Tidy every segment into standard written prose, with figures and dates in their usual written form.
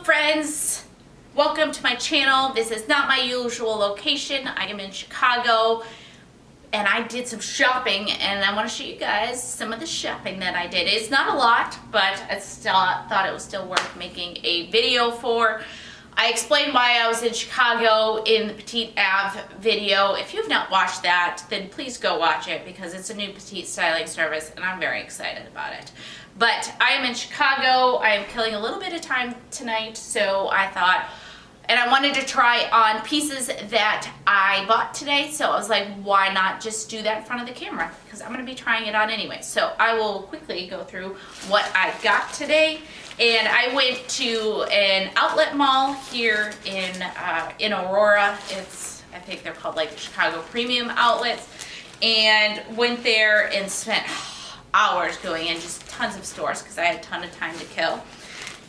friends, welcome to my channel. This is not my usual location. I am in Chicago and I did some shopping and I want to show you guys some of the shopping that I did. It's not a lot, but I still thought it was still worth making a video for. I explained why I was in Chicago in the Petite Ave video. If you've not watched that, then please go watch it because it's a new petite styling service and I'm very excited about it. But I am in Chicago. I am killing a little bit of time tonight, so I thought, and I wanted to try on pieces that I bought today, so I was like, why not just do that in front of the camera? Because I'm going to be trying it on anyway. So I will quickly go through what I got today. And I went to an outlet mall here in Aurora. I think they're called like Chicago Premium Outlets, and went there and spent hours going in just tons of stores because I had a ton of time to kill.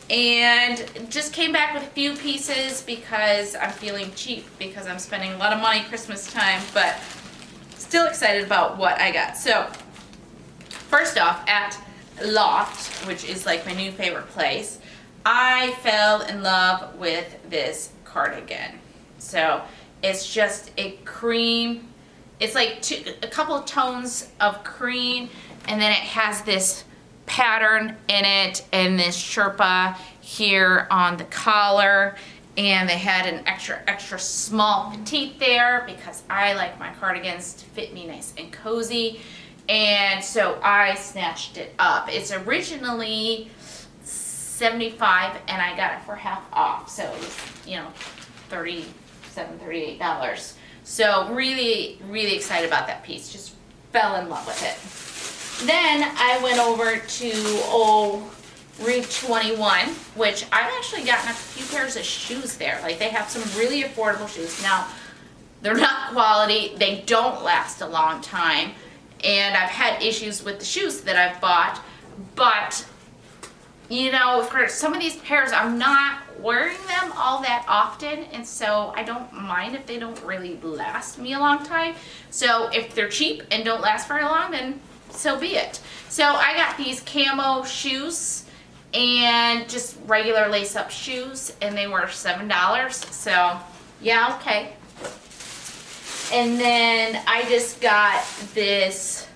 And just came back with a few pieces because I'm feeling cheap because I'm spending a lot of money Christmas time, but still excited about what I got. So first off, at Loft, which is like my new favorite place, I fell in love with this cardigan. So it's just a cream, it's like a couple of tones of cream, and then it has this pattern in it and this Sherpa here on the collar, and they had an extra small petite there because I like my cardigans to fit me nice and cozy. And so I snatched it up. It's originally $75 and I got it for half off. So it was, $37, $38. So really, really excited about that piece. Just fell in love with it. Then I went over to Route 21, which I've actually gotten a few pairs of shoes there. Like, they have some really affordable shoes. Now, they're not quality. They don't last a long time. And I've had issues with the shoes that I've bought, but for some of these pairs, I'm not wearing them all that often, and so I don't mind if they don't really last me a long time. So if they're cheap and don't last very long, then so be it. So I got these camo shoes and just regular lace-up shoes, and they were $7. So yeah, okay. And then I just got this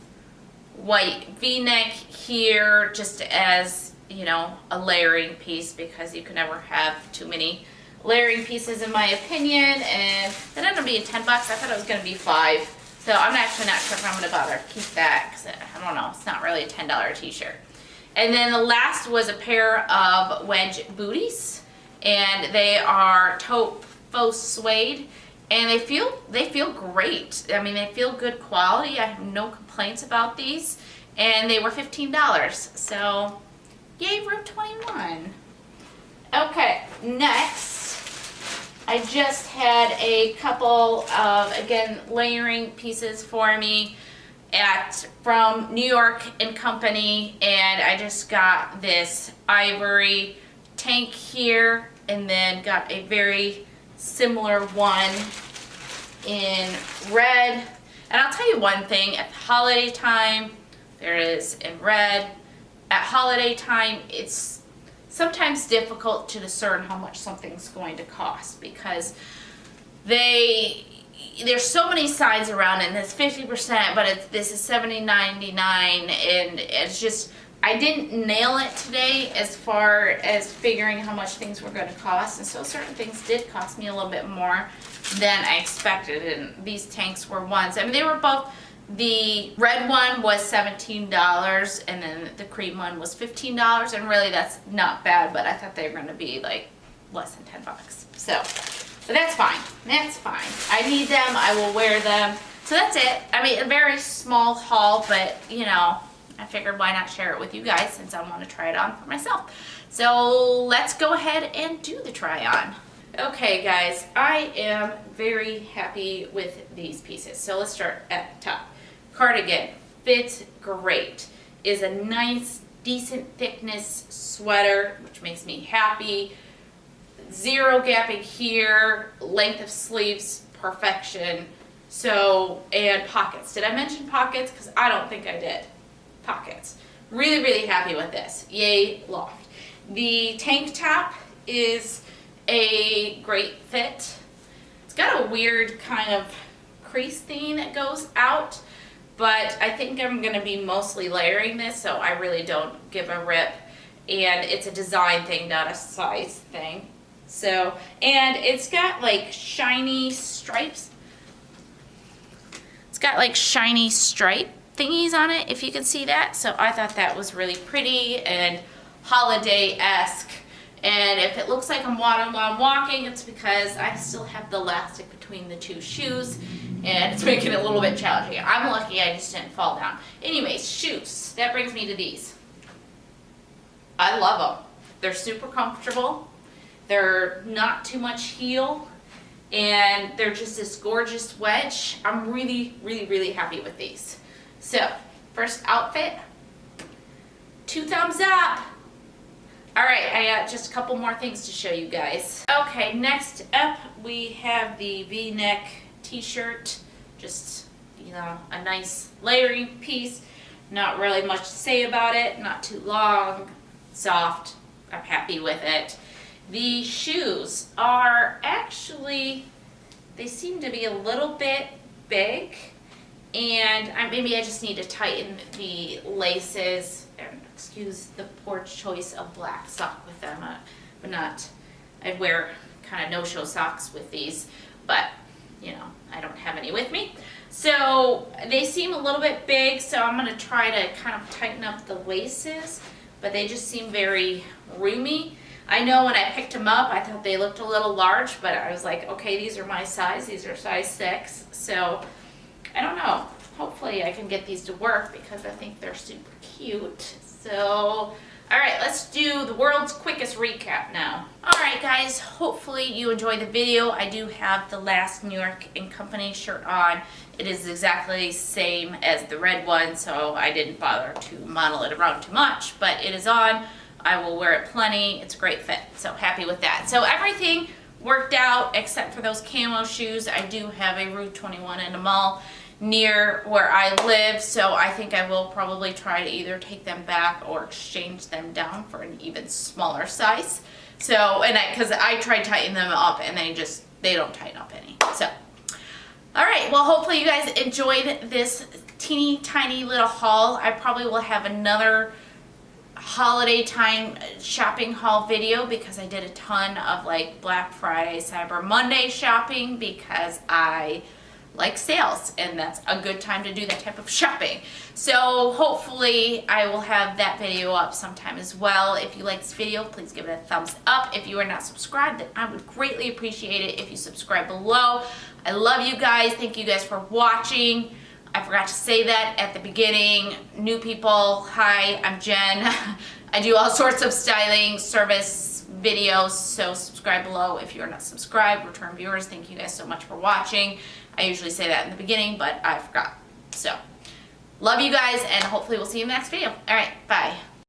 white v-neck here just as, a layering piece because you can never have too many layering pieces in my opinion. And that ended up being $10. I thought it was going to be $5. So I'm actually not sure if I'm going to bother to keep that because I don't know, it's not really a $10 t-shirt. And then the last was a pair of wedge booties, and they are taupe faux suede. And they feel great. I mean, they feel good quality. I have no complaints about these. And they were $15. So, yay, Route 21. Okay, next, I just had a couple of, again, layering pieces for me from New York & Company. And I just got this ivory tank here, and then got a very similar one in red. And I'll tell you one thing, at the holiday time, there it is in red. At holiday time, it's sometimes difficult to discern how much something's going to cost because there's so many signs around, and it's 50%, but this is $70.99, and it's just, I didn't nail it today as far as figuring how much things were going to cost, and so certain things did cost me a little bit more than I expected, and these tanks were ones. I mean, they were both, the red one was $17, and then the cream one was $15, and really that's not bad, but I thought they were going to be like less than $10. So, but that's fine. That's fine. I need them. I will wear them. So that's it. I mean, a very small haul, but I figured why not share it with you guys since I want to try it on for myself. So let's go ahead and do the try on. Okay guys, I am very happy with these pieces. So let's start at the top. Cardigan fits great. Is a nice, decent thickness sweater, which makes me happy. Zero gapping here, length of sleeves, perfection. So, and pockets. Did I mention pockets? Because I don't think I did. Pockets. Really, really happy with this. Yay, Loft. The tank top is a great fit. It's got a weird kind of crease thing that goes out, but I think I'm going to be mostly layering this, so I really don't give a rip. And it's a design thing, not a size thing. So, and it's got like shiny stripes. It's got like shiny stripe thingies on it, if you can see that. So I thought that was really pretty and holiday-esque. And if it looks like I'm walking, it's because I still have the elastic between the two shoes, and it's making it a little bit challenging. I'm lucky I just didn't fall down. Anyways, shoes. That brings me to these. I love them. They're super comfortable. They're not too much heel, and they're just this gorgeous wedge. I'm really, really, really happy with these. So, first outfit, 2 thumbs up. All right, I got just a couple more things to show you guys. Okay, next up we have the V-neck t-shirt. Just, you know, a nice layering piece. Not really much to say about it. Not too long, soft. I'm happy with it. The shoes are actually, they seem to be a little bit big, and maybe I just need to tighten the laces. Excuse the poor choice of black sock with them, but not, I wear kind of no-show socks with these, but you know, I don't have any with me. So they seem a little bit big, so I'm going to try to kind of tighten up the laces, but they just seem very roomy. I know when I picked them up, I thought they looked a little large, but I was like, okay, these are my size. These are size 6. So I don't know. Hopefully I can get these to work because I think they're super cute. So, all right, let's do the world's quickest recap now. All right, guys, hopefully you enjoyed the video. I do have the last New York & Company shirt on. It is exactly the same as the red one, so I didn't bother to model it around too much, but it is on. I will wear it plenty. It's a great fit, so happy with that. So everything worked out except for those camo shoes. I do have a Route 21 in a mall near where I live, so I think I will probably try to either take them back or exchange them down for an even smaller size. So, and because I tried tightening them up and they don't tighten up any. So, all right, well, hopefully you guys enjoyed this teeny tiny little haul. I probably will have another holiday time shopping haul video because I did a ton of like Black Friday, Cyber Monday shopping because I like sales and that's a good time to do that type of shopping. So hopefully I will have that video up sometime as well. If you like this video, please give it a thumbs up. If you are not subscribed, then I would greatly appreciate it if you subscribe below. I love you guys. Thank you guys for watching. I forgot to say that at the beginning. New people, hi, I'm Jen. I do all sorts of styling service videos, so subscribe below if you're not subscribed. Return viewers, thank you guys so much for watching. I usually say that in the beginning, but I forgot. So, love you guys, and hopefully we'll see you in the next video. All right, bye.